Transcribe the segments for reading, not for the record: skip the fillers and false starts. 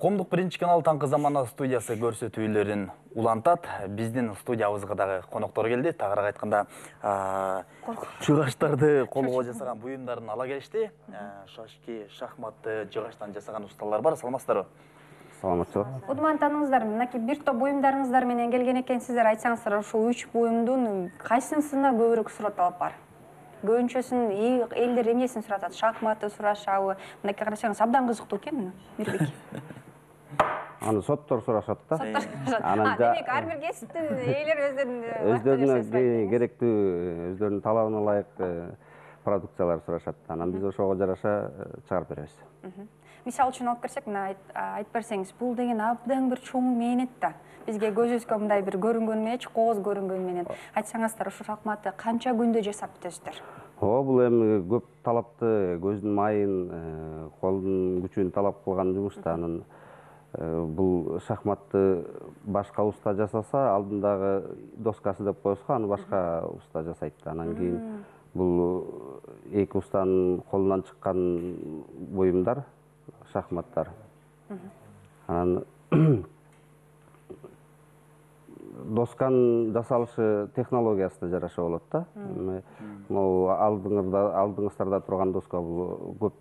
Коомдук биринчи канал таңкы замана студиясы көрсөтүүлөрүн улантат. Биздин студиябызга дагы коноктор келди. Тагыраак айтканда, жыгачтарды колго жасаган буюмдарын ала келишти. Шашки, шахматты жыгачтан жасаган усталар бар. Саламатсыздарбы? Саламатчылык. Кудман тааныңыздар, мынакей бир топ буюмдарыңыздар менен келген экенсиздер. Айтсаңыздар, ушул 3 буюмдун кайсысына көбүрөөк сурат талап бар? Көбүнчөсүн элдер эмнесин суратат? Шахматты сурашабы? Мынакей карасаңыз абдан кызыктуу экен, Мирбек. Аны соттор сурашат да. Демек, ар бир кесиптин ээлери өздөрүнө керектүү, өздөрүнүн талабына ылайык продукциялар сурашат. Анан биз ошого жараша чыгарып беребиз. Мисал үчүн алып келсек, айтып берсеңиз, бул деген абдан бир чоң мээнет да. Бизге көзүбүзгө мындай бир көрүнгөн менен, кооз көрүнгөн менен. Айтсаңыздар, ушу шахматты канча күндө жасап бүтөсүздөр? Бул эми көп талапты, көздүн майын, колдун күчүн талап кылган жумуш да. Анан бул шахматты башка уста жасаса, алдындагы доскасы деп коесузго, аны башка уста жасайт. Анан кийин бул эки устанын колунан чыккан буюмдар, шахматтар. Анан досканын жасалышы технологиясы да жараша болот да. Могу алдыңыздарда турган доска бул көп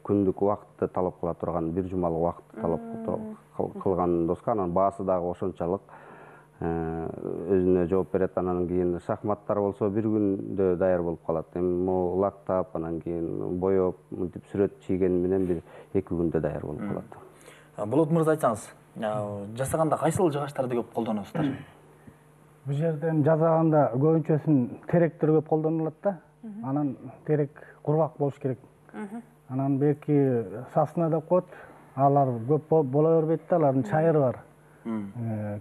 күндүк убакытты талап кыла турган, бир жумалык убакытты талап кылган доска. Анан баасы дагы ошончолук өзүнө жооп берет. Анан кийин шахматтар болсо бир күндө даяр болуп калат. Эми могу лактап, анан кийин боеп, мынтип сүрөт чийген менен бир 2 күндө даяр болуп калат. Болот мырза, айтсаңыз, жасаганда кайсыл жыгачтарды көп колдоносуздар? Бул жерден жасаганда көбүнчөсүн теректер көп колдонулат да. Анан терек кургак болуш керек. Анан белки сасына деп коет. Алар көп боло бербейт да, алардын чайыры бар.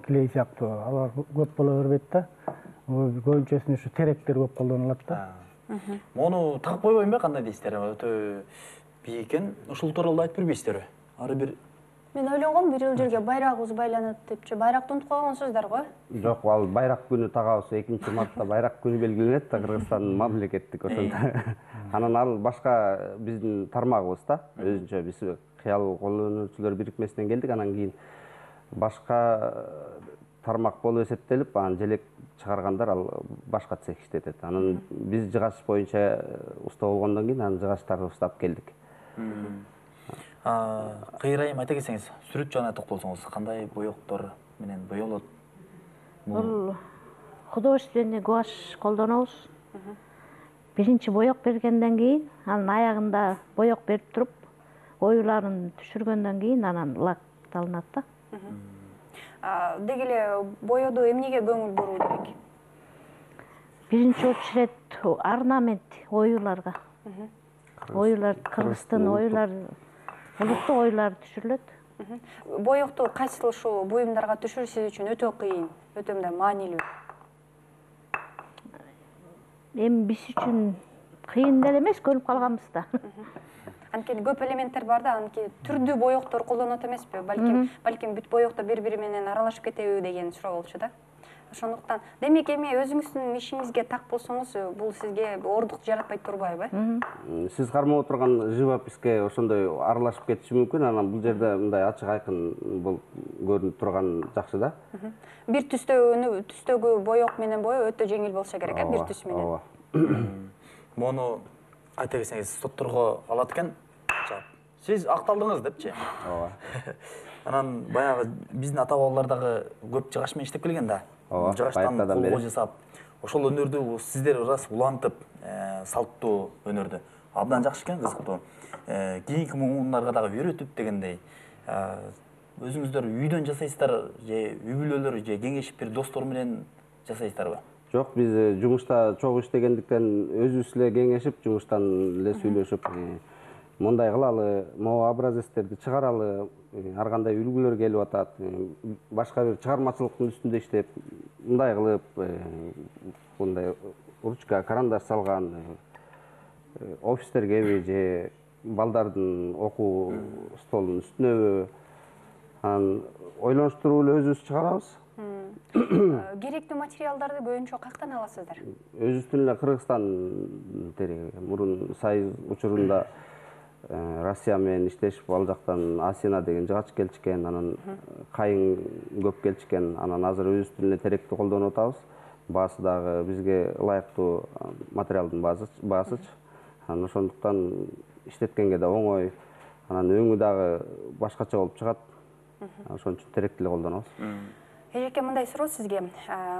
Клей сыяктуу, алар көп боло бербейт да. Көбүнчөсүн ушу теректер көп колдонулат да. Мону тагып койбоймбу, кандай дейсиздер? Өтө бийик экен. Ушул тууралуу айтып бербейсиздерби? Ары бир Мен ойлогом, бир жерге байрагыбыз байланат депчи. Байракты унутуп койгонсуздар го? Жок, ал байрак күнү тагабыз. 2-мартта байрак күнү белгиленет да, Кыргызстандын мамлекеттик ошондо. Анан ал башка биздин тармагыбыз да. Өзүнчө биз кыял кол өнөрчүлөр бирикмесинен келдик. Анан кийин башка тармак болуп эсептелип, анан желек чыгаргандар ал башка цех иштетет. Анан биз жыгач боюнча уста болгондон кийин анан жыгачтарды устап келдик. Кыйрайым айта кетсеңиз, сүрөт жана токтолсоңуз, кандай боёктор менен боёлот? Бул художественный гуашь колдонобуз. Биринчи боёк бергенден кийин, анын аягында боёк берип туруп, оюларын түшүргөндөн кийин анан лакталынат да. Деги эле боёду эмнеге көңүл буруу керек? Биринчи очередь орнамент оюларга. Оюлар, Кыргыздын оюлары, улуттук оюлар түшүрүлөт. Боёкту кайсыл ушул буюмдарга түшүрүү сиз үчүн өтө кыйын, өтө мындай маанилүү? Эми биз үчүн кыйын деле эмес, көрүп калганбыз да. Анткени көп элементтер бар да, анткени түрдүү боёктор колдонот эмеспи? Балким бүт боёктор бири-бири менен аралашып кетеби деген суроо болчу да. Ошондуктан, демек эми өзүңүздүн ишиңизге так болсоңуз, бул сизге ордук жаратпай турбайбы? Сиз кармап отурган живописке ошондой аралашып кетиши мүмкүн. Анан бул жерде мындай ачык айкын болуп көрүнүп турган жакшы да. Бир түстөгү боёк менен боё өтө жеңил болсо керек, бир түс менен. Мону айта кетсеңиз, сотторго алат экен. Сиз акталдыңыз депчи? Ооба. Анан баягы биздин ата бабалар дагы көп жыгач менен иштеп келген да. Жыгачтан колго жасап, ошол өнөрдү сиздер ырас улантып, салттуу өнөрдү. Абдан жакшы экен, кызыктуу. Кийинки муундарга дагы үйрөтүп дегендей. Өзүңүздөр үйдөн жасайсыздар, же үй бүлөлөр, же кеңешип бир достор менен жасайсыздарбы? Жок, биз жумушта чогуу иштегендиктен өзүбүз эле кеңешип, жумуштан эле сүйлөшүп, мындай кылалы, могу образецтерди чыгаралы, ар кандай үлгүлөр келип атат, башка бир чыгармачылыктын үстүндө иштеп, мындай кылып, мындай ручка, карандаш салган офистергеби же балдардын окуу столунун үстүнөбү, анан ойлонуштуруп эле өзүбүз чыгарабыз. Керектүү материалдарды көбүнчө каяктан аласыздар? Өзүбүздүн эле Кыргызстан тереги. Мурун Союз учурунда Россия менен иштешип, ал жактан Асина деген жыгач келчикен, анан кайың көп келчикен. Анан азыр өзүбүздүн эле теректи колдонуп атабыз. Баасы дагы бизге ылайыктуу материалдын баасычы. Анан ошондуктан иштеткенге да оңой. Анан өңү дагы башкача болуп чыгат. Ошон үчүн теректи эле колдонобуз. Эжеке, мындай суроо сизге.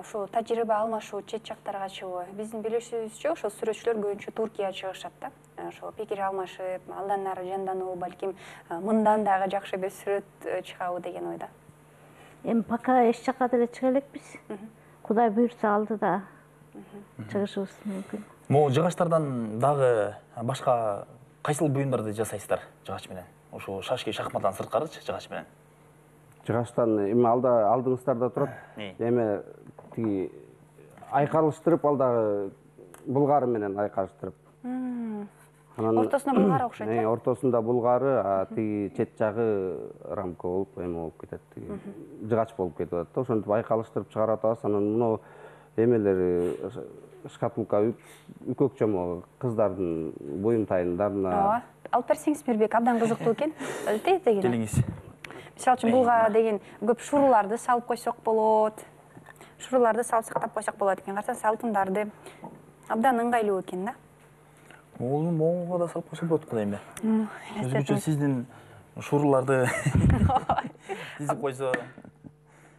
Ушул тажрыйба алмашуу, чет жактарга чыгуу. Биздин билишибизче, ошол сүрөтчүлөр көбүнчө Туркияга чыгышат да. Ошол пикир алмашып, алдан ары жандануу, балким мындан дагы жакшы бир сүрөт чыгабы деген ойдо. Эми пока эч жакка деле чыга элекпиз. Кудай буйрса алдыда чыгышыбыз мүмкүн. Могу жыгачтардан дагы башка кайсыл буюмдарды жасайсыздар жыгач менен? Ошо шашки шахматтан сырткарычы жыгач менен. Жыгачтан эми алдыңыздарда турат. Эми тиги айкалыштырып, ал дагы булгары менен айкалыштырып. Ортосуна булгары окшойт. Ортосунда булгары, тиги чет жагы рамка болуп, эме болуп кетет. Жыгач болуп кетип атат да. Ошентип айкалыштырып чыгарып атабыз. Анан мына эмелер шкатулка үкөк чомогу кыздардын буюм тайындарына. Алып берсеңиз Мирбек, абдан кызыктуу экен. Тегине. Келиңиз. Мисалы үчүн булга деген көп шуруларды салып койсок болот. Шуруларды салып сактап койсок болот экен. Карасаңыз алтындарды абдан ыңгайлуу экен да. Могуга да салып койсо болот кудайым. Өзгөчө сиздин шуруларды тизип койсо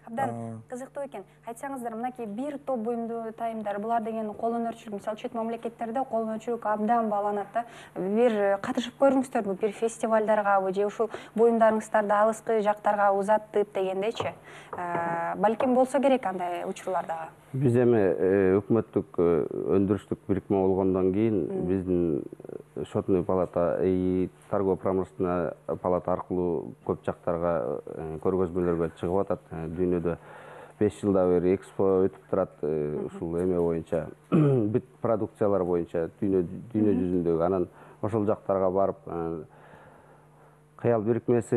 абдан кызыктуу экен. Айтсаңыздар, мынакей бир топ буюмдуу тайымдар, булар деген кол өнөрчүлүк, мисалы чет мамлекеттерде кол өнөрчүлүк абдан бааланат да. Бир катышып көрүңүздөрбү, бир фестивалдаргабы же ушул буюмдарыңыздарды алыскы жактарга узаттып дегендейчи. Балким болсо керек андай учурлар дагы. Биз эми өкмөттүк өндүрүштүк бирикме болгондон кийин биздин счетный палата, торгово-промышленный палата аркылуу көп жактарга көргөзмөлөргө чыгып атат. Дүйнөдө 5 жылда бери экспо өтүп турат, ушул эме боюнча, бүт продукциялар боюнча дүйнө жүзүндөгү. Анан ошол жактарга барып, Кыял бирикмеси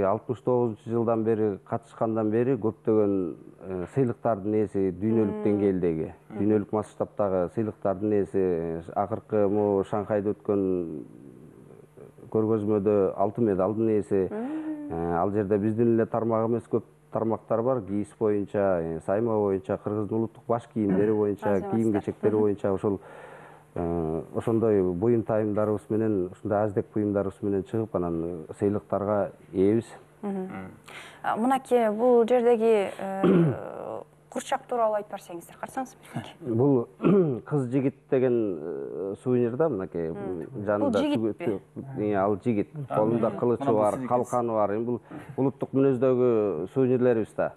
69-жылдан бери катышкандан бери көптөгөн сыйлыктардын ээси, дүйнөлүк деңгээлдеги, дүйнөлүк масштабтагы сыйлыктардын ээси. Акыркы Шанхайда өткөн көргөзмөдө алтын медалдын ээси. Ал жерде биздин эле тармак эмес көп тармактар бар. Кийиз боюнча, сайма боюнча, кыргыздын улуттук баш кийимдери боюнча, кийим-кечектери боюнча ошол ошондой буюм тайымдарыбыз менен, ушундай аздек буюмдарыбыз менен чыгып, анан сыйлыктарга ээбиз. Мынакей бул жердеги курчак тууралуу айтып берсеңиздер, карасаңыз. Бул кыз жигит деген сувенир да, мынакей жанында. Ал жигит, колунда кылычы бар, калканы бар. Бул улуттук мүнөздөгү сувенирлерибиз да.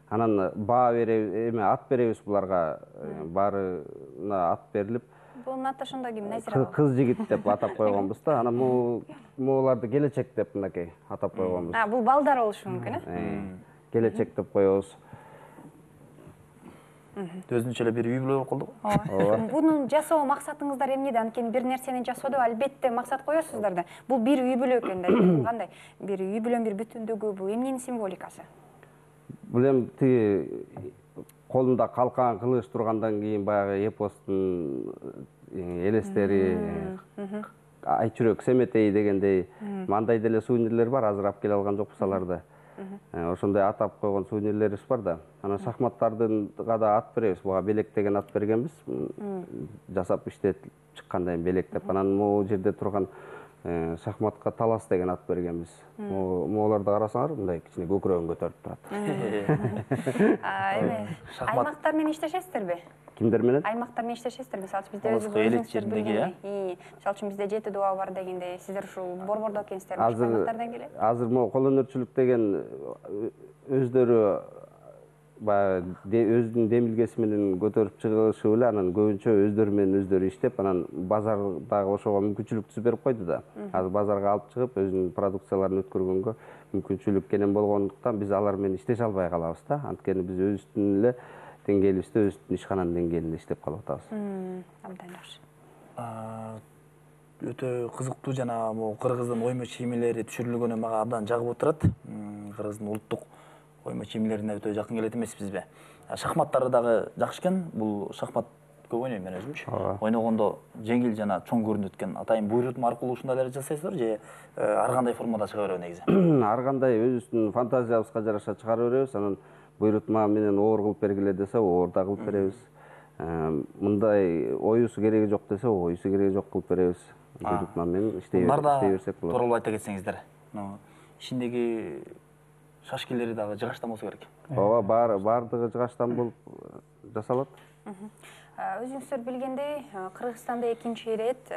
Анан баа беребиз, эме ат беребиз буларга, баарына ат берилип. Бунун аты ошондой ким, Назира? Кыз жигит деп атап койгонбуз да. Анан могуларды келечек деп мынакей атап койгонбуз. Бул балдар болушу мүмкүн, э? Келечек деп коебуз. Өзүнчө эле бир үй бүлө болуп калды го. Ооба. Буну жасоо максатыңыздар эмнеде? Анткени бир нерсени жасоодо албетте максат коесуздар да. Бул бир үй бүлө экен да. Кандай? Бир үй бүлөнүн бир бүтүндүгү, бул эмненин символикасы? Бул эми тиги колунда калкан кылыч тургандан кийин баягы эпостун элестери, айчүрөк семетей дегендей мындай деле сувенирлер бар, азыр алып келе алган жокпуз аларды. Ошондой атап койгон сувенирлерибиз бар да. Анан шахматтардыга да ат беребиз. Буга белек деген ат бергенбиз. Жасап иштетип чыккандан белек деп. Анан могу жерде турган шахматка талас деген ат бергенбиз. Моголорду карасаңар, мындай кичине көкүрөгүн көтөрүп турат. Аймактар менен иштешесиздерби? Кимдер менен? Аймактар менен иштешесиздер. Мисалы үчүн бизде өзүңүздөр билгендей. Мисалы үчүн бизде 7 дуба бар дегендей, сиздер ушул борбордо экенсиздер, аймактардан келет. Азыр могу кол өнөрчүлүк деген өздөрү баягы өзүнүн демилгеси менен көтөрүп чыгышып эле, анан көбүнчө өздөрү менен өздөрү иштеп, анан базардагы ошого мүмкүнчүлүк түзүп берип койду да. Азыр базарга алып чыгып, өзүнүн продукцияларын өткөргөнгө мүмкүнчүлүк кенен болгондуктан биз алар менен иштеше албай калабыз да. Анткени биз өзүбүздүн эле деңгээлибизде, өзүбүздүн ишкананын деңгээлинде иштеп калып атабыз. Абдан жакшы. Өтө кызыктуу жана могу кыргыздын оймо чийимелери түшүрүлгөнү мага абдан жагып отурат. Кыргыздын улуттук оймо чийимлерине өтө жакын келет эмеспизби? Шахматтары дагы жакшы экен. Бул шахмат көп ойнойм мен өзүмчү. Ойногондо жеңил жана чоң көрүнүп өткөн атайын буйрутма аркылуу ушундай эле жасайсыздар же ар кандай формада чыга береби негизи? Ар кандай өзүбүздүн фантазиябызга жараша чыгарып беребиз. Анан буйрутма менен оор кылып бергиле десе, оор да кылып беребиз. Мындай оюсу кереги жок десе, оюсу кереги жок кылып беребиз. Буйрутма менен иштей берсек болот. Тууралуу айта кетсеңиздер. Ичиндеги шашкилери дагы жыгачтан болсо керек. Ооба, баардыгы жыгачтан болуп жасалат. Өзүңүздөр билгендей, Кыргызстанда экинчи ирет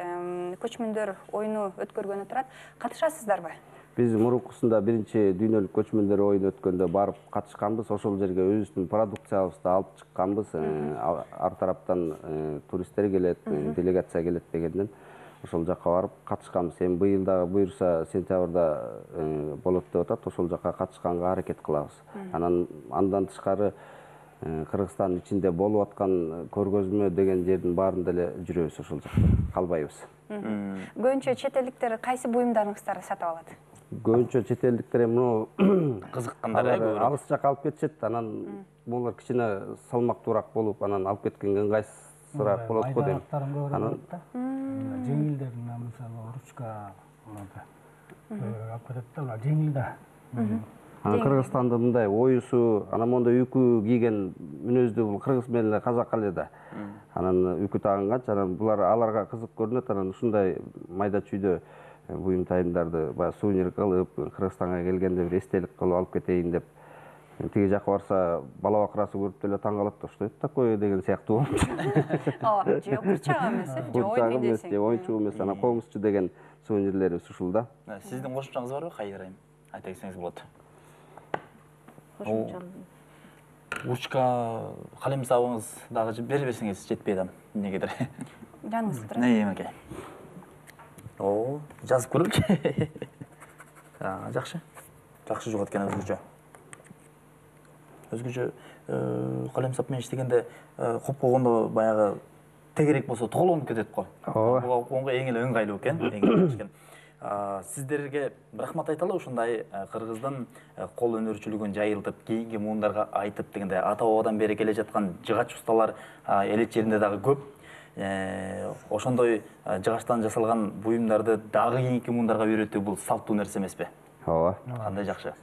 көчмөндөр оюну өткөргөнү турат. Катышасыздарбы? Биз мурункусунда биринчи дүйнөлүк көчмөндөр оюну өткөндө барып катышканбыз. Ошол жерге өзүбүздүн продукциябызды алып чыкканбыз. Ар тараптан туристтер келет, делегация келет дегенден ошол жакка барып катышканбыз. Эми быйыл дагы буюрса сентябрда болот деп атат. Ошол жакка катышканга аракет кылабыз. Андан тышкары Кыргызстандын ичинде болуп аткан көргөзмө деген жердин баарында эле жүрөбүз, ошол жакта калбайбыз. Көбүнчө чет элдиктер кайсы буюмдарыңыздарды сатып алат? Көбүнчө чет элдиктер муну кызыккандар алыс жакка алып кетишет. Анан булар кичине салмактуураак болуп, анан алып кеткенге ыңгайсызраак болот го дейм. Жеңилдерин мисалы ручка алып кетет да, жеңил да. Кыргызстанда мындай оюсу, анан мондой үкү кийген мүнөздүү бул кыргыз менен эле казак эле да. Анан үкү тагынганча, анан булар аларга кызык көрүнөт. Анан ушундай майда чүйдө буюм тайымдарды баягы сувенир кылып, Кыргызстанга келгенде бир эстелик кылып алып кетейин деп. Тиги жака барса бала бакырасы көрүп деле таң калат да, что это такое деген сыяктуу болот. Же курчак эмес, же ойнойн десең. Же оюнчук эмес, анан комузчу деген сувенирлерибиз ушул да. Сиздин кошумчаңыз барбы? Кайрайым. Айта кетсеңиз болот. Ручка, калем сабыңыз дагы бербесеңиз жетпей атам. Эмнегедир. Жаныңызды. Эмеке. Жазып көрөлүчү. Жакшы. Жакшы жугат экен өзгөчө. Өзгөчө калем сап менен иштегенде коп койгондо баягы тегерек болсо тоголонуп кетет го. Буга койгонго эң эле ыңгайлуу экен. Сиздерге рахмат айталы, ушундай Кыргыздын кол өнөрчүлүгүн жайылтып, кийинки муундарга айтып дегенде ата бабадан бери келе жаткан жыгач усталар элет жеринде дагы көп. Ошондой жыгачтан жасалган буюмдарды дагы кийинки муундарга үйрөтүү бул салттуу нерсе эмеспи? Ооба. Кандай жакшы.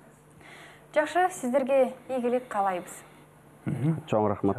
Жакшы, сиздерге ийгилик каалайбыз. Чоң рахмат.